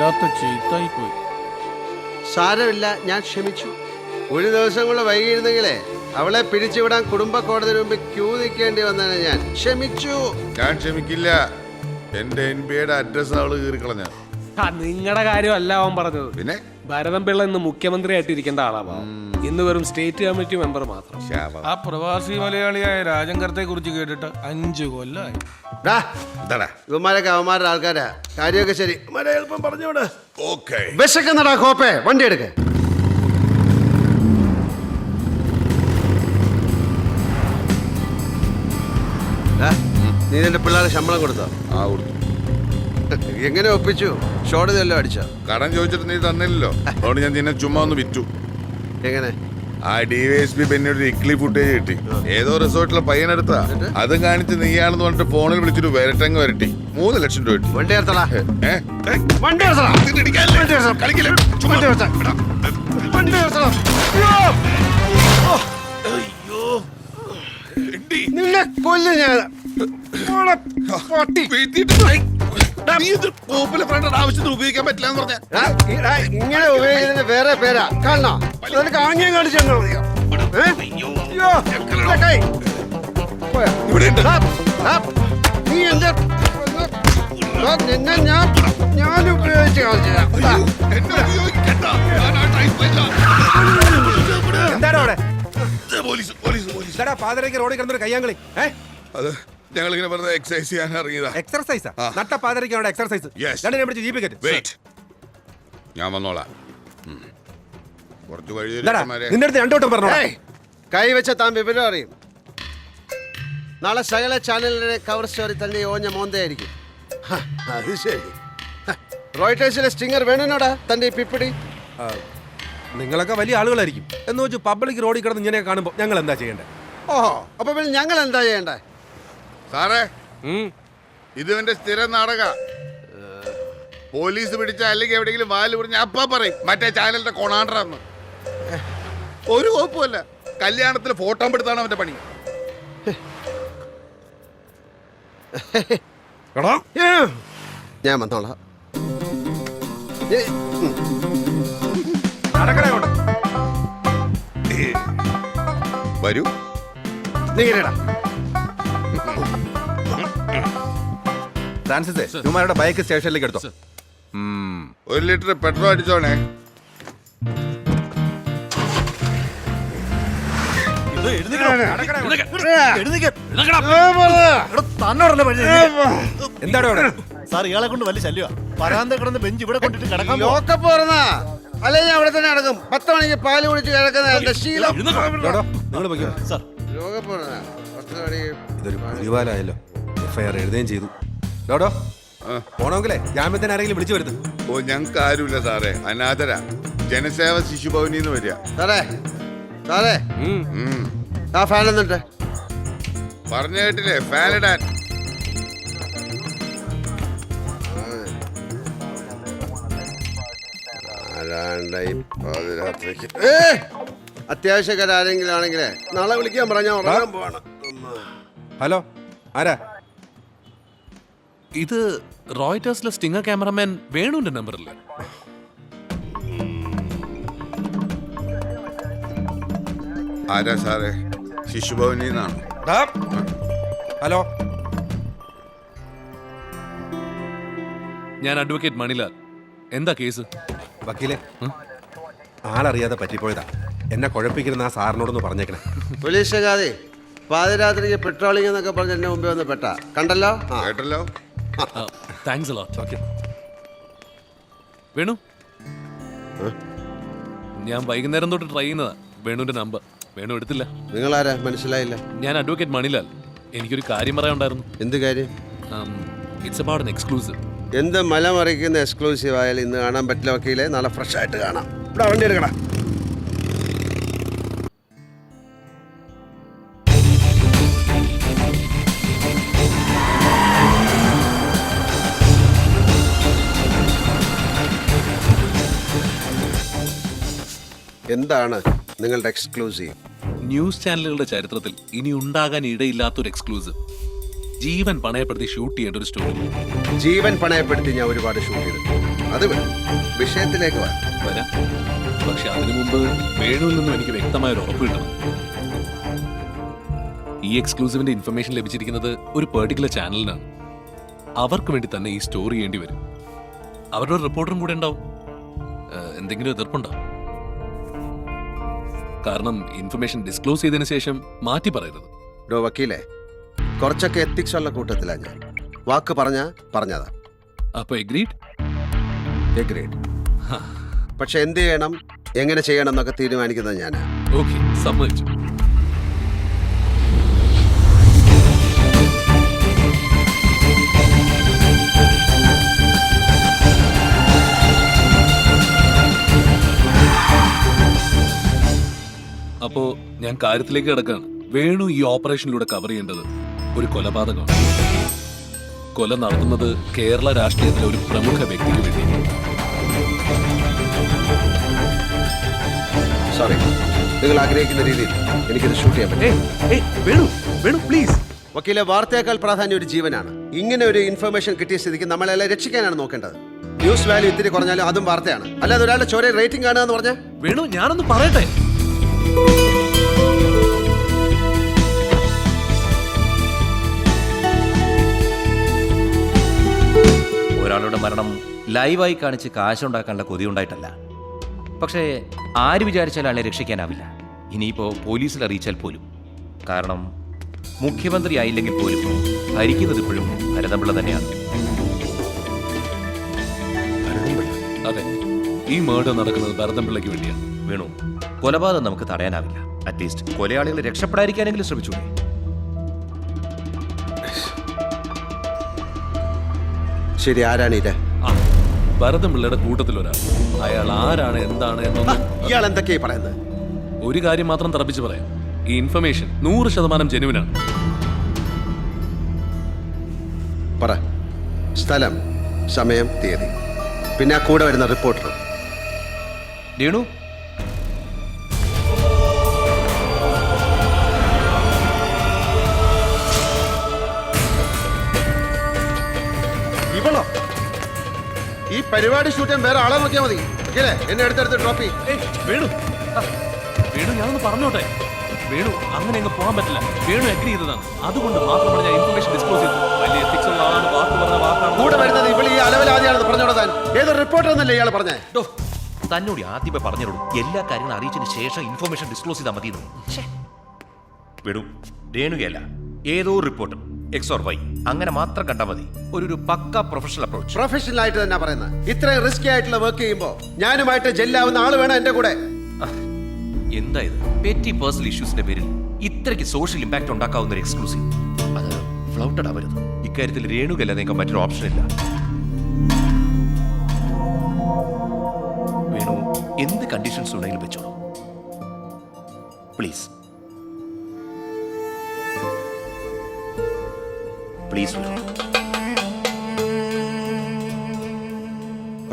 വല്ലാത്ത ചെയ്ത്തായി പോയി. സാരമില്ല, ഞാൻ ക്ഷമിച്ചു. ഒരു ദിവസം കൂടെ വൈകിയിരുന്നെങ്കിലേ അവളെ പിരിച്ചുവിടാൻ കുടുംബ കോടതിന് മുമ്പ് ക്യൂ നിൽക്കേണ്ടി വന്നതാണ്. ഞാൻ ക്ഷമിച്ചു. ഞാൻ ക്ഷമിക്കില്ല. എന്റെ NBA അഡ്രസ് അവള് കീറിക്കളഞ്ഞ. നിങ്ങളുടെ കാര്യമല്ല അവൻ പറഞ്ഞത്. പിന്നെ ഭരതൻ പിള്ള ഇന്ന് മുഖ്യമന്ത്രിയായിട്ട് ഇരിക്കേണ്ട ആളാ. ഇന്ന് വെറും സ്റ്റേറ്റ് കമ്മിറ്റി മെമ്പർ മാത്രം. ആ പ്രവാസി മലയാളിയായ രാജങ്കരത്തെ കുറിച്ച് കേട്ടിട്ട് 5 കൊല്ലമായി. ഇവന്മാരൊക്കെ അവന്മാരുടെ ആൾക്കാരാ. കാര്യമൊക്കെ ശരി. എളുപ്പം പറഞ്ഞോട്. ഓക്കേ. വിശക്കുന്നടാ കോപ്പേ, വണ്ടി എടുക്ക. നീ നിന്റെ പിള്ളേരെ ശമ്പളം കൊടുത്തോ? ആ കൊടുത്തു. എങ്ങനെ ഒപ്പിച്ചു? ഷോർട്ട് ചെല്ലോ അടിച്ചോ? കടം ചോദിച്ചിട്ട് നീ തന്നില്ലല്ലോ, അതുകൊണ്ട് ഞാൻ നിന്നെ ചുമ്മാ ഒന്ന് വിറ്റു. എങ്ങനെ? ആ DYSP പെണ്ണിയുടെ ഇക്ലി ഫുട്ടേജ് കിട്ടി. ഏതോ റിസോർട്ടിലെ പയ്യനെടുത്താ. അത് കാണിച്ച് നീയാണെന്ന് പറഞ്ഞിട്ട് ഫോണിൽ വിളിച്ചിട്ട് വരട്ടങ്ങ് വരട്ടി 3 ലക്ഷം രൂപ കിട്ടി. വണ്ടി നിർത്തടാ. വണ്ടി നിന്നെ കൊല്ലു ഞാൻ. ആവശ്യത്തിന് ഉപയോഗിക്കാൻ പറ്റില്ല എന്ന് പറഞ്ഞ ഇങ്ങനെ ഉപയോഗിക്കുന്നതിന് വേറെ പേരാ കാണണോ? നിനക്ക് ആംഗ്യം കാണിച്ചു നീ എന്റെ നിന്നെ ഞാൻ ഉപയോഗിച്ച് പാതിരയ്ക്ക് റോഡിൽ കിടന്നൊരു കയ്യാങ്കളി. അത് ഞങ്ങളിങ്ങനെ വെറുതെ എക്സസൈസ് ചെയ്യാൻ ഇറങ്ങിയതാ. എക്സർസൈസാ? നട്ട പാതിരയ്ക്കാണ് എക്സർസൈസ്. ഞാൻ വന്നോളാം. കുറച്ച് നിന്റെ അടുത്ത് രണ്ടോട്ടം പറഞ്ഞോ. കൈവച്ച താൻ വിവരം അറിയും. നാളെ സകല ചാനലിലെ കവർ സ്റ്റോറി തന്നെ ഓഞ്ഞ മോന്തയായിരിക്കും. അത് ശരി. റോയിട്ടേഴ്സിലെ സ്റ്റിങ്ങർ വേണനോടാ തന്റെ ഈ പിപ്പിടി. നിങ്ങളൊക്കെ വലിയ ആളുകളായിരിക്കും എന്ന് വെച്ച് പബ്ലിക് റോഡിൽ കിടന്ന് ഇങ്ങനെ കാണുമ്പോൾ ഞങ്ങൾ എന്താ ചെയ്യേണ്ടത്? ഓഹോ, അപ്പൊ പിന്നെ ഞങ്ങൾ എന്താ ചെയ്യണ്ടേ? സാറേ, ഇത് എന്റെ സ്ഥിരം നാടക. പോലീസ് പിടിച്ച അല്ലെങ്കിൽ എവിടെയെങ്കിലും വാല് പറഞ്ഞ അപ്പ പറയും മറ്റേ ചാനലിന്റെ കൊണാണ്ടറാന്ന്. ഒരു കുഴപ്പമില്ല. കല്യാണത്തിൽ ഫോട്ടോ എടുത്താണ് അവന്റെ പണി. ഞാൻ വന്നോളാം. വരൂ. ഫ്രാൻസിസേ, ഇവന്മാരുടെ ബൈക്ക് സ്റ്റേഷനിലേക്ക് എടുത്തോ. 1 ലിറ്റർ പെട്രോൾ അടിച്ചോണേ. എന്താടോ സാർ, ഇയാളെ കൊണ്ട് വലിയ ശല്യമാ. പരാന്ത കിടന്ന് ബെഞ്ച് ഇവിടെ കൊണ്ടിട്ട് കിടക്കാൻ ലോക്കപ്പ് പറഞ്ഞാ അല്ലെ ഞാൻ അവിടെ തന്നെ നടക്കും. 10 മണിക്ക് പാല് കുടിച്ച് കിടക്കുന്ന ശീലം. സാർ, ഇതൊരു പുലിവാലായല്ലോ. FIR എഴുതുകയും ചെയ്തു. ഡോഡോ പോണമെങ്കിലേ ജാമ്യത്തിന് ആരെങ്കിലും വിളിച്ചു വരുന്നു. ഓ, ഞങ്ങൾക്ക് ആരുമില്ല സാറേ, അനാഥര. ജനസേവ ശിശുഭവനിന്ന് വരിക. സാറേ സാറേ ആ ഫാൻ എന്നിട്ട് പറഞ്ഞു കേട്ടില്ലേ? ഫാൻ ഇടാൻ. അത്യാവശ്യക്കാരെങ്കിലും ആണെങ്കിലേ നാളെ വിളിക്കാൻ പറഞ്ഞാൽ ഉറങ്ങാൻ പോവാണ്. ഹലോ, ആരാ ഇത്? റോയിറ്റേഴ്സിലെ സ്റ്റിങ്ങർ ക്യാമറമാൻ വേണുവിന്റെ നമ്പറല്ലേ? ആരാ സാറേ? ശിശുഭവനിന്നാണ്. ഹലോ, ഞാൻ അഡ്വക്കേറ്റ് മണിലാൽ. എന്താ കേസ്? വക്കീലെ, ആളറിയാതെ പറ്റിപ്പോയതാ. എന്നെ കുഴപ്പിക്കുന്ന ആ സാറിനോടൊന്ന് പറഞ്ഞേക്കണേ. പോലീസ് ശകാതെ പാതിരാത്രിക്ക് പെട്രോളിംഗ് എന്നൊക്കെ പറഞ്ഞ് എന്നെ മുമ്പേ വന്ന് പെട്ട കണ്ടല്ലോ. കേട്ടല്ലോ. Thanks a lot. വേണു, ഞാൻ വൈകുന്നേരം തൊട്ട് ട്രൈ ചെയ്യുന്നതാ വേണുവിന്റെ നമ്പർ. വേണു എടുത്തില്ല. നിങ്ങളാരാ? മനസ്സിലായില്ല. ഞാൻ അഡ്വക്കേറ്റ് മണിലാൽ. എനിക്കൊരു കാര്യം പറയാനുണ്ടായിരുന്നു. എന്ത് കാര്യം? It's about an exclusive. എന്ത് മലമറിക്കുന്ന എക്സ്ക്ലൂസീവ് ആയാലും ഇന്ന് കാണാൻ പറ്റില്ല വക്കീലെ. നാളെ ഫ്രഷ് ആയിട്ട് കാണാം. ഇവിടെ വണ്ടി എടുക്കണം. എന്താണ് നിങ്ങളുടെ എക്സ്ക്ലൂസീവ്? ന്യൂസ് ചാനലുകളുടെ ചരിത്രത്തിൽ ഇനി ഉണ്ടാകാൻ ഇടയില്ലാത്തൊരു എക്സ്ക്ലൂസീവ്. ജീവൻ പണയപ്പെടുത്തി ഷൂട്ട് ചെയ്യേണ്ട ഒരു സ്റ്റോറി. ജീവൻ പണയപ്പെടുത്തി ഞാൻ ഒരുപാട് ഷൂട്ട് ചെയ്തിട്ടുണ്ട്. അത് വിടും. വിഷയത്തിലേക്ക് വാ. വരാം. പക്ഷെ അതിനു മുമ്പ് വേണുവിൽ നിന്നും എനിക്ക് വ്യക്തമായ ഒരു ഉറപ്പ് കിട്ടണം. ഈ എക്സ്ക്ലൂസീവിന്റെ ഇൻഫർമേഷൻ ലഭിച്ചിരിക്കുന്നത് ഒരു പെർട്ടിക്കുലർ ചാനലിനാണ്. അവർക്ക് വേണ്ടി തന്നെ ഈ സ്റ്റോറി ചെയ്യേണ്ടി വരും. അവരുടെ ഒരു റിപ്പോർട്ടറും കൂടെ ഉണ്ടാവും. എന്തെങ്കിലും എതിർപ്പുണ്ടോ? കാരണം ഇൻഫർമേഷൻ ഡിസ്ക്ലോസ് ചെയ്തതിനു ശേഷം മാറ്റി പറയരുത്. ഡോ വക്കീലെ, കുറച്ചൊക്കെ എത്തിക്സ് ഉള്ള കൂട്ടത്തിലാ ഞാൻ. വാക്ക് പറഞ്ഞതാ. അപ്പൊ എഗ്രീഡ്? എഗ്രീഡ്. പക്ഷെ എന്ത് ചെയ്യണം, എങ്ങനെ ചെയ്യണം എന്നൊക്കെ തീരുമാനിക്കുന്നത് ഞാനാ. ഓക്കെ, സമ്മതിച്ചു. അപ്പോ ഞാൻ കാര്യത്തിലേക്ക് കിടക്കാണ്. വേണു ഈ ഓപ്പറേഷനിലൂടെ കവർ ചെയ്യേണ്ടത് ഒരു കൊലപാതകമാണ്. കൊല നടത്തുന്നത് കേരള രാഷ്ട്രീയത്തിലെ ഒരു പ്രമുഖ വ്യക്തിക്ക് വേണ്ടി. സോറി, നിങ്ങൾ ആഗ്രഹിക്കുന്ന രീതിയിൽ എനിക്കിത് ഷൂട്ട് ചെയ്യാൻ പറ്റും. വേണു പ്ലീസ്. വക്കീലെ, വാർത്തയേക്കാൾ പ്രാധാന്യം ഒരു ജീവനാണ്. ഇങ്ങനെ ഒരു ഇൻഫർമേഷൻ കിട്ടിയ സ്ഥിതിക്ക് നമ്മളെല്ലാം രക്ഷിക്കാനാണ് നോക്കേണ്ടത്. ന്യൂസ് വാല്യൂ ഇത്തിരി കുറഞ്ഞാലും അതും വാർത്തയാണ്. അല്ലാതെ ഒരാളുടെ ചോര റേറ്റിംഗ് കാണുക എന്ന് പറഞ്ഞാൽ. വേണു, ഞാനൊന്ന് പറയട്ടെ. ഒരാളുടെ മരണം ലൈവായി കാണിച്ച് കാശുണ്ടാക്കാനുള്ള കൊതിയുണ്ടായിട്ടല്ല. പക്ഷേ ആര് വിചാരിച്ചാലും ആളെ രക്ഷിക്കാനാവില്ല. ഇനിയിപ്പോൾ പോലീസിൽ അറിയിച്ചാൽ പോലും. കാരണം മുഖ്യമന്ത്രി ആയില്ലെങ്കിൽ പോലും ഭരിക്കുന്നത് ഇപ്പോഴും ഭരതപിള്ള തന്നെയാണ്. അതെ, ഈ മേർഡർ നടക്കുന്നത് ഭരതപിള്ളയ്ക്ക് വേണ്ടിയാണ്. വേണു, കൊലപാതകം നമുക്ക് തടയാനാവില്ല. അറ്റ്ലീസ്റ്റ് കൊലയാളികളെ രക്ഷപ്പെടാതിരിക്കാനെങ്കിലും ശ്രമിച്ചൂടെ? ശരി, ആരാണ് ഇത്? ആ, ഭരതപിള്ളയുടെ കൂട്ടത്തിൽ ഒരാൾ. അയാൾ ആരാണ്, എന്താണ് എന്നൊന്നും ഇയാൾ എന്തൊക്കെയാ പറയുന്നത്? ഒരു കാര്യം മാത്രം തറപ്പിച്ച് പറയാം. ഈ ഇൻഫർമേഷൻ 100% ജെനുവിനാണ്. പറ. സ്ഥലം, സമയം, തീയതി, പിന്നെ ആ കൂടെ വരുന്ന റിപ്പോർട്ടറും. രേണു, ഇവളോ? ഈ പരിപാടി ഷൂട്ട് ചെയ്യാൻ വേറെ ആളെ നോക്കിയാൽ മതി. ഓക്കേ, എന്നെ അടുത്തടുത്ത് ഡ്രോപ്പ് ചെയ്യും. വേണു, വേണു, ഞാനൊന്ന് പറഞ്ഞോട്ടെ. വേണു, അങ്ങനെ അങ്ങ് പോകാൻ പറ്റില്ല. വേണു അഗ്രി ചെയ്തതാണ്. അതുകൊണ്ട് മാത്രമാണ് ഞാൻ ഇൻഫർമേഷൻ ഡിസ്ക്ലോസ് ചെയ്തത്. വലിയ എത്തിക്സ് ഉള്ള ആളാണ്, വാക്ക് പറഞ്ഞ വാക്കാണ്. കൂടെ വരുന്നത് ഇവൾ ഈ അലവലാതെയാണെന്ന് പറഞ്ഞോടാ താൻ. ഏതൊരു റിപ്പോർട്ടർ എന്നല്ലേ ഇയാൾ പറഞ്ഞേ? തന്നോട് ആദ്യമേ പറഞ്ഞോളൂ, എല്ലാ കാര്യങ്ങളും അറിയിച്ചതിന് ശേഷം ഇൻഫർമേഷൻ ഡിസ്ക്ലോസ് ചെയ്താൽ മതി. വേണു, രേണുകയല്ല, ഏതോ റിപ്പോർട്ടർ എക്സ് ഓർ വൈ അങ്ങനെ മാത്രം കണ്ടാൽ മതി. ഒരു പക്ക പ്രൊഫഷണൽ അപ്രോച്ച്. പ്രൊഫഷണൽ ആയിട്ട് തന്നെ പറയുന്നത്. ഇത്രയും റിസ്കി ആയിട്ടുള്ള വർക്ക് ചെയ്യുമ്പോൾ ഞാനുമായിട്ട് ജെല്ലാവുന്ന ആള് വേണം എന്റെ കൂടെ. എന്താ ഇത്? പെറ്റി പേഴ്സണൽ ഇഷ്യൂസിന്റെ പേരിൽ ഇത്രയ്ക്ക് സോഷ്യൽ ഇമ്പാക്ട് ഉണ്ടാക്കാവുന്ന ഒരു എക്സ്ക്ലൂസീവ്. അത് ഫ്ലൗട്ടഡ് ആവരുത്. ഇക്കാര്യത്തിൽ രേണുകല്ല നിങ്ങൾക്ക് മറ്റൊരു ഓപ്ഷൻ ഇല്ല. വേണു, എന്ത് കണ്ടീഷൻസ് ഉണ്ടെങ്കിലും വെച്ചോളൂ പ്ലീസ്. പ്ലീസ് വേണു.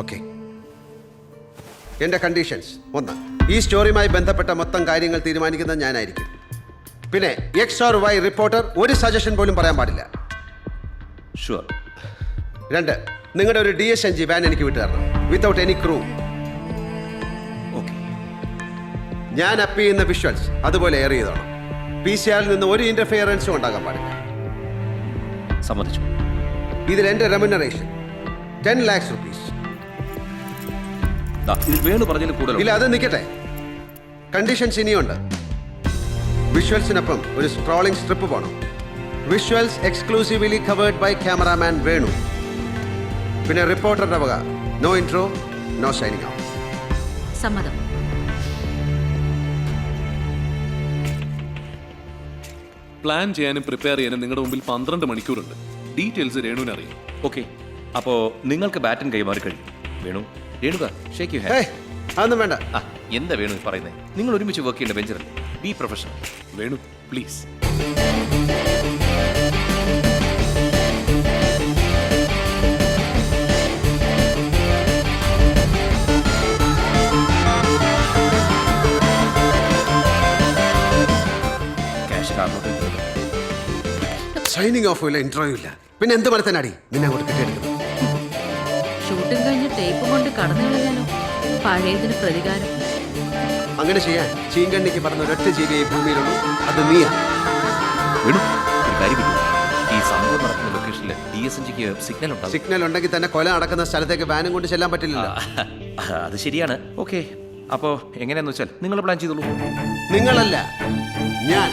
ഓക്കെ, എന്റെ കണ്ടീഷൻസ്: 1, ഈ സ്റ്റോറിയുമായി ബന്ധപ്പെട്ട മൊത്തം കാര്യങ്ങൾ തീരുമാനിക്കുന്നത് ഞാനായിരിക്കും. പിന്നെ എക്സ് ഓർ വൈ റിപ്പോർട്ടർ ഒരു സജഷൻ പോലും പറയാൻ പാടില്ല. ഷുവർ. 2, നിങ്ങളുടെ ഒരു DSNG വാൻ എനിക്ക് വിട്ടു തരണം, വിത്തൗട്ട് എനി ക്രൂ. ഓക്കെ. ഞാൻ അപ്പ് ചെയ്യുന്ന വിഷ്വൽസ് അതുപോലെ എയർ ചെയ്തോണം. PCRൽ നിന്ന് ഒരു ഇന്റർഫിയറൻസും ഉണ്ടാകാൻ പാടില്ല. സമ്മതിച്ചു. ഇതിൽ എന്റെ റെമ്യൂണറേഷൻ 10 lakhs rupees. ഇതിൽ വേണു പറഞ്ഞതിൽ കൂടുതൽ. ഇല്ല, അത് നിൽക്കട്ടെ. കണ്ടീഷൻസ് ഇനിയുണ്ട്. വിഷ്വൽസിനൊപ്പം ഒരു സ്ക്രോളിംഗ് സ്ട്രിപ്പ് പോകണം. Visuals exclusively covered by cameraman Venu. പിന്നെ റിപ്പോർട്ടറുടെ വക no intro, no signing out. സമ്മതം. പ്ലാൻ ചെയ്യാനും പ്രിപ്പയർ ചെയ്യാനും നിങ്ങളുടെ മുമ്പിൽ 12 മണിക്കൂറുണ്ട്. ഡീറ്റെയിൽസ് രേണുവിന് അറിയാം. ഓക്കെ, അപ്പോ നിങ്ങൾക്ക് ബാറ്റൻ കൈമാറി കഴിയും. Venu, Renuka, shake U hand. ഏയ്, അതൊന്നും വേണ്ട. എന്താ വേണു പറയുന്നത്? നിങ്ങൾ ഒരുമിച്ച് വർക്ക് ചെയ്യേണ്ട വെഞ്ചറല്ലേ? Be professional. Venu, please. Signing off ഇല്ല, ഇന്റർവ്യൂ ഇല്ല, പിന്നെ എന്ത് മരത്തനാടി നിന്നെ അങ്ങോട്ട് കിട്ടിയെടുക്കുന്നത്? ഷൂട്ടിംഗ് കഴിഞ്ഞ് ഇങ്ങനെ ടേപ്പ് കൊണ്ട് കടന്നു കളഞ്ഞാലോ? പഴയതിന് പ്രതികാരം. അങ്ങനെ ചെയ്യാൻ ചീങ്കണ്ണിക്ക് പറഞ്ഞ ഒരൊറ്റ ജീവിയെ ഈ ഭൂമിയിലുള്ളൂ, അത് നീയാ. വേണു, ഒരു കാര്യമില്ല. ഈ സംഭവം നടക്കുന്ന ലൊക്കേഷനിൽ DSNGക്ക് സിഗ്നൽ ഉണ്ടാകും. സിഗ്നൽ ഉണ്ടെങ്കിൽ തന്നെ കൊല നടക്കുന്ന സ്ഥലത്തേക്ക് വാനും കൊണ്ട് ചെല്ലാൻ പറ്റില്ലല്ലോ. അത് ശരിയാണ്. ഓക്കെ, അപ്പോൾ എങ്ങനെയാന്ന് വെച്ചാൽ നിങ്ങൾ പ്ലാൻ ചെയ്തോളൂ. നിങ്ങളല്ല, ഞാൻ.